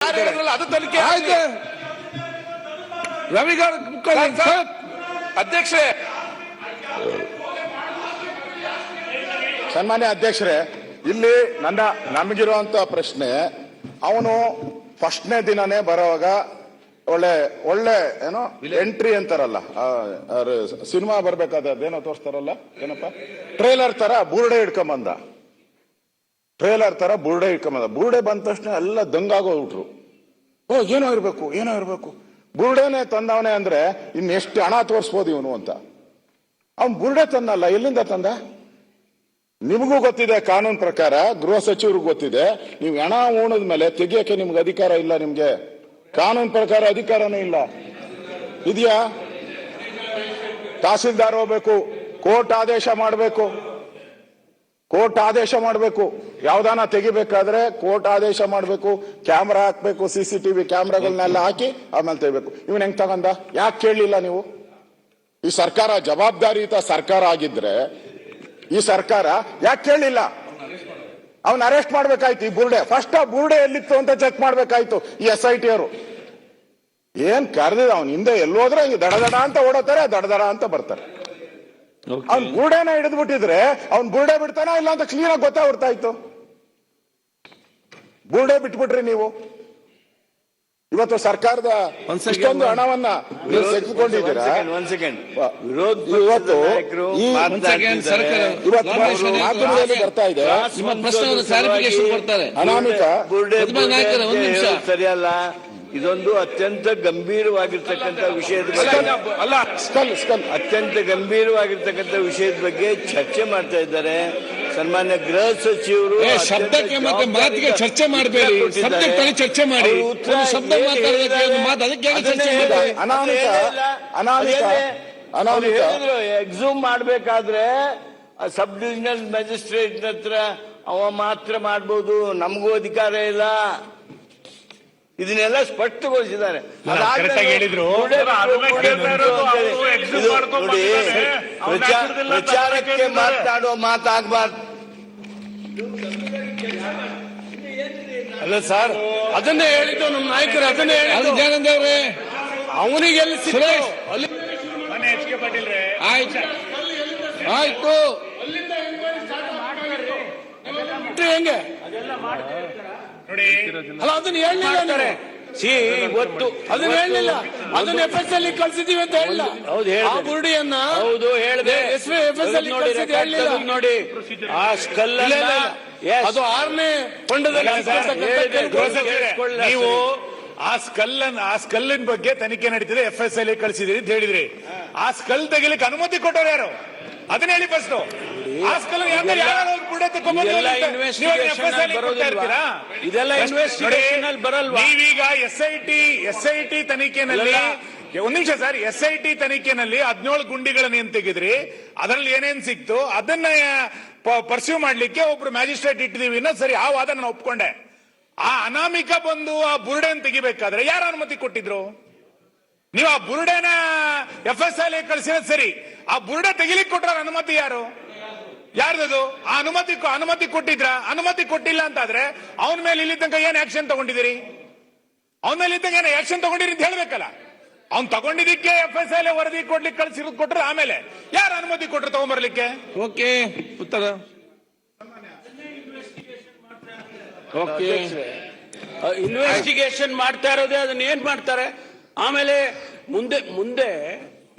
ಅದು ತನಿಖೆ ಅಧ್ಯಕ್ಷರೇ. ಸನ್ಮಾನ್ಯ ಅಧ್ಯಕ್ಷರೇ, ಇಲ್ಲಿ ನಮಗಿರುವಂತ ಪ್ರಶ್ನೆ, ಅವನು ಫಸ್ಟ್ನೇ ದಿನನೇ ಬರೋವಾಗ ಒಳ್ಳೆ ಏನೋ ಎಂಟ್ರಿ ಅಂತಾರಲ್ಲ, ಸಿನಿಮಾ ಬರ್ಬೇಕಾದೇನೋ ತೋರಿಸ್ತಾರಲ್ಲ, ಏನಪ್ಪ ಟ್ರೇಲರ್ ತರ ಬುರುಡೆ ಹಿಡ್ಕೊಂಬಂದ. ಬುರುಡೆ ಬಂದ ತಕ್ಷಣ ಎಲ್ಲ ದಂಗಾಗೋಗ್ಬಿಟ್ರು. ಏನೋ ಇರ್ಬೇಕು ಬುರುಡೆನೆ ತಂದವನೇ ಅಂದ್ರೆ ಇನ್ನೆಷ್ಟು ಹಣ ತೋರಿಸ್ಬೋದು ಇವನು ಅಂತ. ಅವನ್ ಬುರುಡೆ ತಂದಲ್ಲ, ಎಲ್ಲಿಂದ ತಂದ? ನಿಮಗೂ ಗೊತ್ತಿದೆ, ಕಾನೂನು ಪ್ರಕಾರ ಗೃಹ ಸಚಿವರಿಗೂ ಗೊತ್ತಿದೆ, ನೀವು ಹಣ ಉಣದ ಮೇಲೆ ತೆಗಿಯಕ್ಕೆ ನಿಮ್ಗೆ ಅಧಿಕಾರ ಇಲ್ಲ. ನಿಮ್ಗೆ ಕಾನೂನು ಪ್ರಕಾರ ಅಧಿಕಾರನೇ ಇಲ್ಲ. ಇದೆಯಾ? ತಹಸೀಲ್ದಾರ್ ಹೋಗ್ಬೇಕು, ಕೋರ್ಟ್ ಆದೇಶ ಮಾಡಬೇಕು. ಯಾವ್ದಾನ ತೆಗಿಬೇಕಾದ್ರೆ ಕೋರ್ಟ್ ಆದೇಶ ಮಾಡಬೇಕು, ಕ್ಯಾಮ್ರಾ ಹಾಕ್ಬೇಕು, CCTV ಕ್ಯಾಮ್ರಾಗಳನ್ನೆಲ್ಲ ಹಾಕಿ ಆಮೇಲೆ ತೆಗಿಬೇಕು. ಇವನ್ ಹೆಂಗ್ ತಗೊಂಡ? ಯಾಕೆ ಕೇಳಲಿಲ್ಲ ನೀವು? ಈ ಸರ್ಕಾರ ಜವಾಬ್ದಾರಿಯುತ ಸರ್ಕಾರ ಆಗಿದ್ರೆ ಈ ಸರ್ಕಾರ ಯಾಕೆ ಕೇಳಲಿಲ್ಲ? ಅವನ್ ಅರೆಸ್ಟ್ ಮಾಡ್ಬೇಕಾಯ್ತು. ಈ ಬುರುಡೆ ಫಸ್ಟ್ ಆ ಬುರುಡೆ ಎಲ್ಲಿತ್ತು ಅಂತ ಚೆಕ್ ಮಾಡ್ಬೇಕಾಯ್ತು ಈ SIT ಅವರು. ಏನ್ ಕರೆದಿದ ಅವನ್ ಹಿಂದೆ ಎಲ್ಲೋದ್ರೆ ದಡದಡ ಅಂತ ಓಡೋತಾರೆ, ದಡದಡ ಅಂತ ಬರ್ತಾರೆ. ಅವ್ನ್ ಬುರುಡೆನ ಹಿಡಿದು ಬಿಟ್ಟಿದ್ರೆ ಅವ್ನ್ ಬುರುಡೆ ಬಿಡ್ತಾನ ಇಲ್ಲ ಅಂತ ಕ್ಲೀನ್ ಆಗಿ ಗೊತ್ತಾಗ್ಬಿಡ್ತಾ ಇತ್ತು. ಬುರುಡೆ ಬಿಟ್ಬಿಟ್ರಿ ನೀವು. ಇವತ್ತು ಸರ್ಕಾರದ ಇಷ್ಟೊಂದು ಹಣವನ್ನ ನೀವು ತೆಗೆದುಕೊಂಡಿದ್ದೀರಾ. ಇವತ್ತು ಮಾಧ್ಯಮದಲ್ಲಿ ಬರ್ತಾ ಇದೆ ಅನಾಮಿಕ ಸರಿಯಲ್ಲ. ಇದೊಂದು ಅತ್ಯಂತ ಗಂಭೀರವಾಗಿರ್ತಕ್ಕಂಥ ವಿಷಯದ ಬಗ್ಗೆ ಚರ್ಚೆ ಮಾಡ್ತಾ ಇದ್ದಾರೆ. ಸನ್ಮಾನ್ಯ ಗೃಹ ಸಚಿವರು ಶಬ್ದಕ್ಕೆ ಮತ್ತೆ ಮಾತಿಗೆ ಚರ್ಚೆ ಮಾಡಬೇಡಿ, ಸಬ್ಜೆಕ್ಟ್ ಚರ್ಚೆ ಮಾಡಿ. ಶಬ್ದ ಎಕ್ಸೂಮ್ ಮಾಡ್ಬೇಕಾದ್ರೆ ಸಬ್ ಡಿವಿಷನಲ್ ಮ್ಯಾಜಿಸ್ಟ್ರೇಟ್ ಹತ್ರ ಅವ ಮಾತ್ರ ಮಾಡ್ಬೋದು, ನಮಗೂ ಅಧಿಕಾರ ಇಲ್ಲ. ಇದನ್ನೆಲ್ಲ ಸ್ಪಷ್ಟಗೊಳಿಸಿದ್ದಾರೆ. ಪ್ರಚಾರಕ್ಕೆ ಮಾತನಾಡುವ ಮಾತಾಗಬಾರ್ದು. ಅಲ್ಲ ಸರ್, ಅದನ್ನೇ ಹೇಳಿದ್ದು ನಮ್ಮ ನಾಯಕರು, ಅದನ್ನೇ ಹೇಳಿದ್ದು ಜ್ಞಾನಂದೇವ್ರೆ. ಅವನಿಗೆ ಎಲ್ಲಿ ಆಯ್ತು ಹೆಂಗೆ ಅಲ್ಲ, ಅದನ್ನ ಹೇಳಲಿಲ್ಲ. ಇವತ್ತು ಅದನ್ನ ಹೇಳಲಿಲ್ಲ, ಅದನ್ನ FS ಅಲ್ಲಿ ಕಳ್ಸಿದೀವಿ ಅಂತ ಹೇಳಿಲ್ಲ. ಆ ಬುರುಡಿಯನ್ನ ಹೌದು ಹೇಳಿದೆ. FS ಅಲ್ಲಿ ನೋಡಿ, ಆ ಸ್ಕಲ್ ಅದು 6ನೇ ಹೊಂಡದಲ್ಲಿ ನೀವು ಆ ಸ್ಕಲ್ಲಿನ ಬಗ್ಗೆ ತನಿಖೆ ನಡೀತಿದೆ, FS ಅಲ್ಲಿ ಕಳಿಸಿದ್ರಿ ಅಂತ ಹೇಳಿದ್ರಿ. ಆ ಸ್ಕಲ್ ತೆಗಿಲಿಕ್ಕೆ ಅನುಮತಿ ಕೊಟ್ಟವ್ರು ಯಾರು? ಅದನ್ನ ಹೇಳಿ ಫಸ್ಟ್. ಆ ಸ್ಕಲ್ ನೀವೀಗ SIT ತನಿಖೆನಲ್ಲಿ ಒಂದ್ ನಿಮಿಷ ಸರ್, SIT ತನಿಖೆನಲ್ಲಿ 17 ಗುಂಡಿಗಳನ್ನ ಏನ್ ತೆಗೆದ್ರಿ, ಅದ್ರಲ್ಲಿ ಏನೇನ್ ಸಿಕ್ತು ಅದನ್ನ ಪರ್ಸ್ಯೂ ಮಾಡ್ಲಿಕ್ಕೆ ಒಬ್ರು ಮ್ಯಾಜಿಸ್ಟ್ರೇಟ್ ಇಟ್ಟಿದೀವಿ. ಸರಿ, ಆ ವಾದ ನಾನು ಒಪ್ಕೊಂಡೆ. ಆ ಅನಾಮಿಕ ಬಂದು ಆ ಬುರುಡೆನ್ ತೆಗಿಬೇಕಾದ್ರೆ ಯಾರು ಅನುಮತಿ ಕೊಟ್ಟಿದ್ರು? ನೀವು ಆ ಬುರುಡೆನ FS ಅಲ್ಲಿ ಕಳಿಸಿರೋದು ಸರಿ, ಆ ಬುರುಡೆ ತೆಗಿಲಿಕ್ಕೆ ಕೊಟ್ರ ಅನುಮತಿ ಯಾರ್ದದು? ಆ ಅನುಮತಿ ಕೊಟ್ಟಿದ್ರ? ಅನುಮತಿ ಕೊಟ್ಟಿಲ್ಲ ಅಂತಾದ್ರೆ ಅವನ ಮೇಲೆ ಇಲ್ಲಿ ತನಕ ಏನ್ ಆಕ್ಷನ್ ತಗೊಂಡಿದ್ದೀರಿ? ಅವನ ಮೇಲೆ ಇಲ್ಲಿ ತನಕ ಏನ್ ಆಕ್ಷನ್ ತಗೊಂಡಿರಿ ಅಂತ ಹೇಳ್ಬೇಕಲ್ಲ. ಅವ್ನ್ ತಗೊಂಡಿದ್ದಕ್ಕೆ FS ಅಲ್ಲಿ ವರದಿ ಕೊಡ್ಲಿಕ್ಕೆ ಕಳಿಸಿರೋದು ಕೊಟ್ರೆ ಆಮೇಲೆ ಯಾರು ಅನುಮತಿ ಕೊಟ್ರು ತಗೊಂಡ್ಬರ್ಲಿಕ್ಕೆ? ಓಕೆ, ಉತ್ತರ ಇನ್ವೆಸ್ಟಿಗೇಷನ್ ಮಾಡ್ತಾ ಇರೋದೇ. ಅದನ್ನ ಏನ್ ಮಾಡ್ತಾರೆ ಆಮೇಲೆ ಮುಂದೆ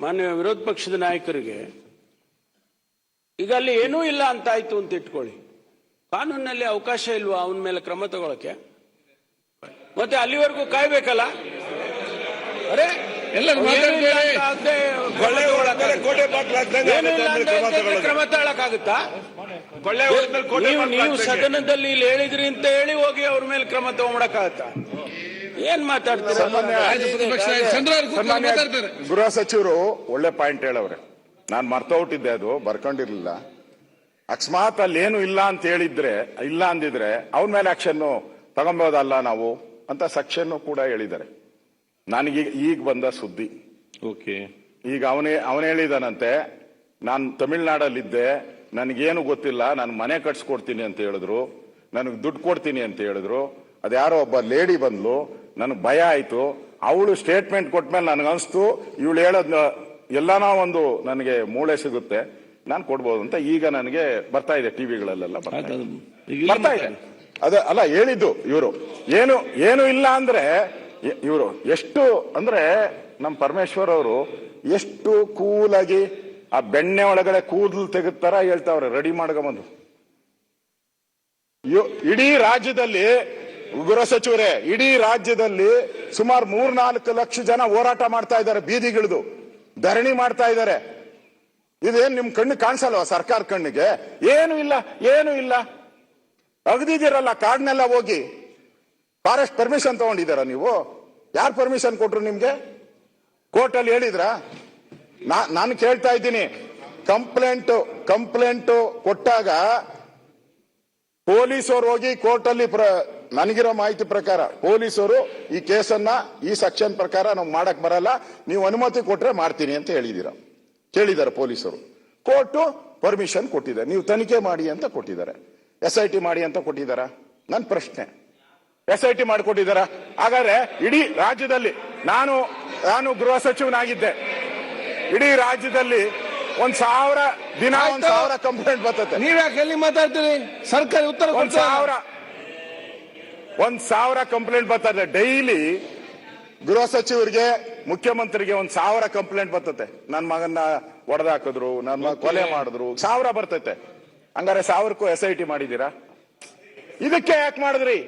ಮಾನ್ಯ ವಿರೋಧ ಪಕ್ಷದ ನಾಯಕರಿಗೆ ಈಗ ಅಲ್ಲಿ ಏನೂ ಇಲ್ಲ ಅಂತ ಆಯ್ತು ಅಂತ ಇಟ್ಕೊಳ್ಳಿ, ಕಾನೂನಿನಲ್ಲಿ ಅವಕಾಶ ಇಲ್ವಾ ಅವನ ಮೇಲೆ ಕ್ರಮ ತಗೊಳಕ್ಕೆ? ಮತ್ತೆ ಅಲ್ಲಿವರೆಗೂ ಕಾಯ್ಬೇಕಲ್ಲ. ಅರೆ ಕ್ರಮ ತಗೊಳಕ್ಕಾಗುತ್ತಾ? ನೀವು ಸದನದಲ್ಲಿ ಇಲ್ಲಿ ಹೇಳಿದ್ರಿ ಅಂತ ಹೇಳಿ ಹೋಗಿ ಅವ್ರ ಮೇಲೆ ಕ್ರಮ ತಗೊಂಡಕ್ಕಾಗತ್ತಾ? ಏನ್ ಮಾತಾಡ್ತಾರೆ? ಗೃಹ ಸಚಿವರು ಒಳ್ಳೆ ಪಾಯಿಂಟ್ ಹೇಳವ್ರೆ. ನಾನ್ ಮರ್ತೋಗ್ಬಿಟ್ಟಿದ್ದೆ, ಅದು ಬರ್ಕೊಂಡಿರ್ಲಿಲ್ಲ. ಅಕಸ್ಮಾತ್ ಅಲ್ಲಿ ಏನು ಇಲ್ಲ ಅಂತ ಹೇಳಿದ್ರೆ, ಇಲ್ಲ ಅಂದಿದ್ರೆ ಅವನ ಮೇಲೆ ಆಕ್ಷನ್ ತಗೊಂಬೋದಲ್ಲ ನಾವು ಅಂತ ಸೆಕ್ಷನ್ ಕೂಡ ಹೇಳಿದ್ದಾರೆ. ನನಗೆ ಈಗ ಬಂದ ಸುದ್ದಿ. ಈಗ ಅವನೇ ಹೇಳಿದಾನಂತೆ, ನಾನು ತಮಿಳ್ನಾಡಲ್ಲಿದ್ದೆ, ನನಗೇನು ಗೊತ್ತಿಲ್ಲ, ನಾನು ಮನೆ ಕಟ್ಸ್ಕೊಡ್ತೀನಿ ಅಂತ ಹೇಳಿದ್ರು, ನನಗೆ ದುಡ್ಡು ಕೊಡ್ತೀನಿ ಅಂತ ಹೇಳಿದ್ರು, ಅದ್ಯಾರೋ ಒಬ್ಬ ಲೇಡಿ ಬಂದ್ಲು, ನನಗೆ ಭಯ ಆಯ್ತು. ಅವಳು ಸ್ಟೇಟ್ಮೆಂಟ್ ಕೊಟ್ಮೇಲೆ ನನಗನ್ಸ್ತು ಇವಳು ಹೇಳೋದ್ ಎಲ್ಲಾನ ಒಂದು ನನಗೆ ಮೂಳೆ ಸಿಗುತ್ತೆ, ನಾನು ಕೊಡ್ಬೋದು ಅಂತ. ಈಗ ನನಗೆ ಬರ್ತಾ ಇದೆ, ಟಿವಿಗಳಲ್ಲೆಲ್ಲ ಬರ್ತಾ ಇದೆ. ಅಲ್ಲ ಹೇಳಿದ್ದು ಇವರು ಏನು ಇಲ್ಲ ಅಂದ್ರೆ, ಇವರು ಎಷ್ಟು ಅಂದ್ರೆ ನಮ್ಮ ಪರಮೇಶ್ವರ್ ಅವರು ಎಷ್ಟು ಕೂಲಾಗಿ ಆ ಬೆಣ್ಣೆ ಒಳಗಡೆ ಕೂದಲು ತೆಗೆದುತ್ತರ ಹೇಳ್ತಾವ್ರೆ, ರೆಡಿ ಮಾಡ್ಕೊಂಬಂದು. ಇಡೀ ರಾಜ್ಯದಲ್ಲಿ ಗೃಹ ಸಚಿವರೇ, ಇಡೀ ರಾಜ್ಯದಲ್ಲಿ ಸುಮಾರು 3-4 ಲಕ್ಷ ಜನ ಹೋರಾಟ ಮಾಡ್ತಾ ಇದ್ದಾರೆ, ಬೀದಿಗಿಳಿದು ಧರಣಿ ಮಾಡ್ತಾ ಇದ್ದಾರೆ. ಇದೇನ್ ನಿಮ್ ಕಣ್ಣು ಕಾಣಿಸಲ್ವಾ ಸರ್ಕಾರ ಕಣ್ಣಿಗೆ? ಏನು ಇಲ್ಲ. ಅಗದಿದ್ದೀರಲ್ಲ ಕಾಡ್ನೆಲ್ಲ ಹೋಗಿ, ಫಾರೆಸ್ಟ್ ಪರ್ಮಿಷನ್ ತಗೊಂಡಿದ್ದೀರಾ ನೀವು? ಯಾರು ಪರ್ಮಿಷನ್ ಕೊಟ್ರು ನಿಮ್ಗೆ? ಕೋರ್ಟ್ ಅಲ್ಲಿ ಹೇಳಿದ್ರ? ನಾನು ಕೇಳ್ತಾ ಇದ್ದೀನಿ, ಕಂಪ್ಲೇಂಟ್ ಕೊಟ್ಟಾಗ ಪೊಲೀಸರು ಹೋಗಿ ಕೋರ್ಟ್ ಅಲ್ಲಿ, ನನಗಿರೋ ಮಾಹಿತಿ ಪ್ರಕಾರ ಪೊಲೀಸರು ಈ ಕೇಸನ್ನ ಈ ಸೆಕ್ಷನ್ ಪ್ರಕಾರ ನಾವು ಮಾಡಕ್ ಬರಲ್ಲ, ನೀವು ಅನುಮತಿ ಕೊಟ್ರೆ ಮಾಡ್ತೀನಿ ಅಂತ ಕೇಳಿದ್ದಾರೆ ಪೊಲೀಸರು. ಕೋರ್ಟು ಪರ್ಮಿಷನ್ ಕೊಟ್ಟಿದೆ, ನೀವು ತನಿಖೆ ಮಾಡಿ ಅಂತ ಕೊಟ್ಟಿದ್ದಾರೆ, SIT ಮಾಡಿ ಅಂತ ಕೊಟ್ಟಿದ್ದಾರ? ನನ್ನ ಪ್ರಶ್ನೆ, SIT ಮಾಡಿಕೊಟ್ಟಿದ್ದಾರ? ಹಾಗಾದ್ರೆ ಇಡೀ ರಾಜ್ಯದಲ್ಲಿ ನಾನು ಗೃಹ ಸಚಿವನಾಗಿದ್ದೆ, ಇಡೀ ರಾಜ್ಯದಲ್ಲಿ 1,000 ದಿನ 1,000 ಕಂಪ್ಲೇಂಟ್ ಬರ್ತದೆ. ನೀವ್ಯಾಕೆ ಎಲ್ಲಿ ಮಾತಾಡ್ತೀರಿ? ಸರ್ಕಾರಿ ಉತ್ತರ 1,000 ಕಂಪ್ಲೇಂಟ್ ಬರ್ತದೆ ಡೈಲಿ. ಗೃಹ ಸಚಿವರಿಗೆ, ಮುಖ್ಯಮಂತ್ರಿಗೆ 1,000 ಕಂಪ್ಲೇಂಟ್ ಬರ್ತದೆ. ನನ್ನ ಮಗನ್ನ ಹೊಡೆದಾಕಿದ್ರು, ನನ್ನ ಮಗ ಕೊಲೆ ಮಾಡಿದ್ರು, 1000 ಬರ್ತೈತೆ. ಹಂಗಾರೆ 1000ಕ್ಕೂ SIT ಮಾಡಿದೀರಾ? ಇದಕ್ಕೆ ಯಾಕೆ ಮಾಡಿದ್ರಿ?